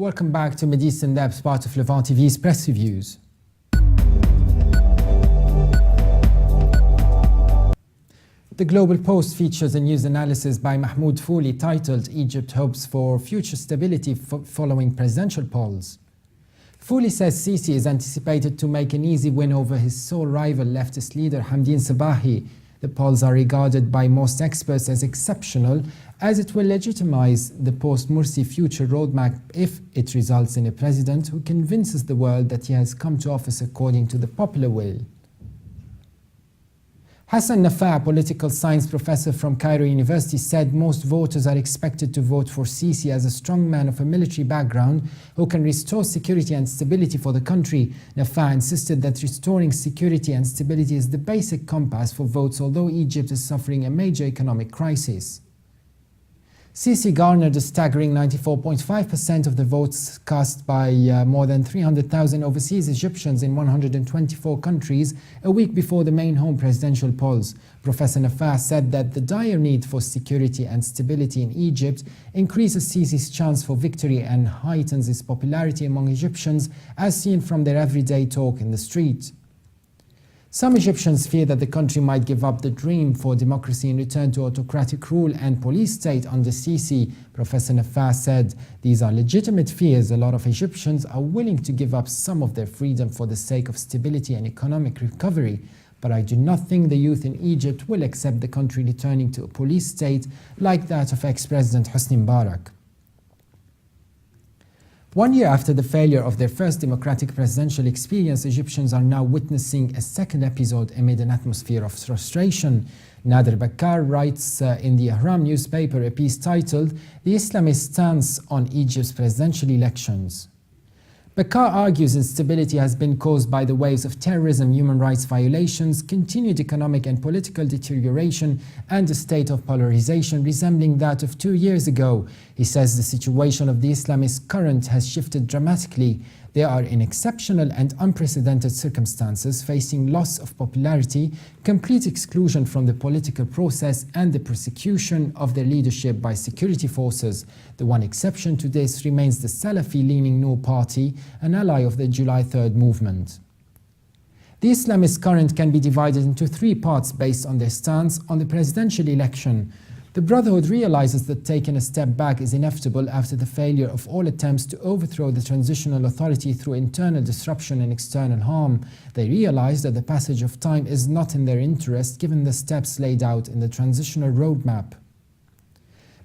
Welcome back to MidEast In-Depth, part of Levant TV's Press Reviews. The Global Post features a news analysis by Mahmoud Fouli titled "Egypt hopes for future stability following presidential polls." Fouli says Sisi is anticipated to make an easy win over his sole rival, leftist leader Hamdin Sabahi. The polls are regarded by most experts as exceptional, as it will legitimize the post-Morsi future roadmap if it results in a president who convinces the world that he has come to office according to the popular will. Hassan Nafa, political science professor from Cairo University, said most voters are expected to vote for Sisi as a strong man of a military background who can restore security and stability for the country. Nafa insisted that restoring security and stability is the basic compass for votes, although Egypt is suffering a major economic crisis. Sisi garnered a staggering 94.5% of the votes cast by more than 300,000 overseas Egyptians in 124 countries a week before the main home presidential polls. Professor Nafa said that the dire need for security and stability in Egypt increases Sisi's chance for victory and heightens his popularity among Egyptians, as seen from their everyday talk in the street. Some Egyptians fear that the country might give up the dream for democracy and return to autocratic rule and police state under Sisi. Professor Nafa said, "These are legitimate fears. A lot of Egyptians are willing to give up some of their freedom for the sake of stability and economic recovery. But I do not think the youth in Egypt will accept the country returning to a police state like that of ex-President Hosni Mubarak." 1 year after the failure of their first democratic presidential experience, Egyptians are now witnessing a second episode amid an atmosphere of frustration. Nader Bakkar writes in the Ahram newspaper a piece titled "The Islamist Stance on Egypt's Presidential Elections." Bakkar argues instability has been caused by the waves of terrorism, human rights violations, continued economic and political deterioration, and a state of polarization resembling that of 2 years ago. He says the situation of the Islamist current has shifted dramatically. They are in exceptional and unprecedented circumstances, facing loss of popularity, complete exclusion from the political process, and the persecution of their leadership by security forces. The one exception to this remains the Salafi-leaning No Party, an ally of the July 3rd movement. The Islamist current can be divided into three parts based on their stance on the presidential election. The Brotherhood realizes that taking a step back is inevitable after the failure of all attempts to overthrow the transitional authority through internal disruption and external harm. They realize that the passage of time is not in their interest given the steps laid out in the transitional roadmap.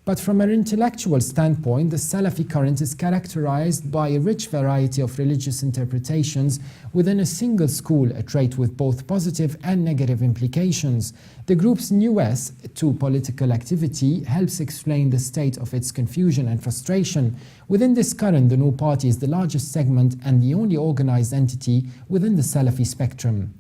But from an intellectual standpoint, the Salafi current is characterized by a rich variety of religious interpretations within a single school, a trait with both positive and negative implications. The group's newest to political activity helps explain the state of its confusion and frustration. Within this current, the No Party is the largest segment and the only organized entity within the Salafi spectrum.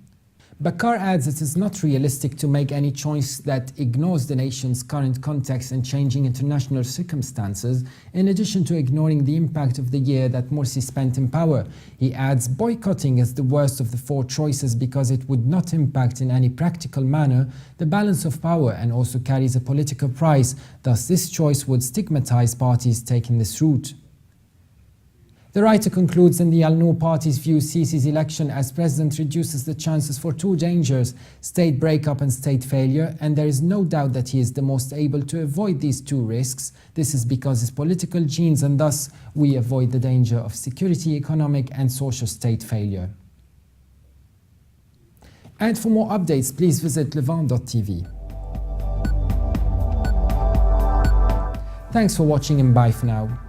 Bakkar adds it is not realistic to make any choice that ignores the nation's current context and changing international circumstances, in addition to ignoring the impact of the year that Morsi spent in power. He adds boycotting is the worst of the four choices because it would not impact in any practical manner the balance of power and also carries a political price. Thus, this choice would stigmatize parties taking this route. The writer concludes in the Al-No Party's view, Sisi's election as president reduces the chances for two dangers, state breakup and state failure, and there is no doubt that he is the most able to avoid these two risks. This is because his political genes, and thus we avoid the danger of security, economic and social state failure. And for more updates, please visit levant.tv. Thanks for watching and bye for now.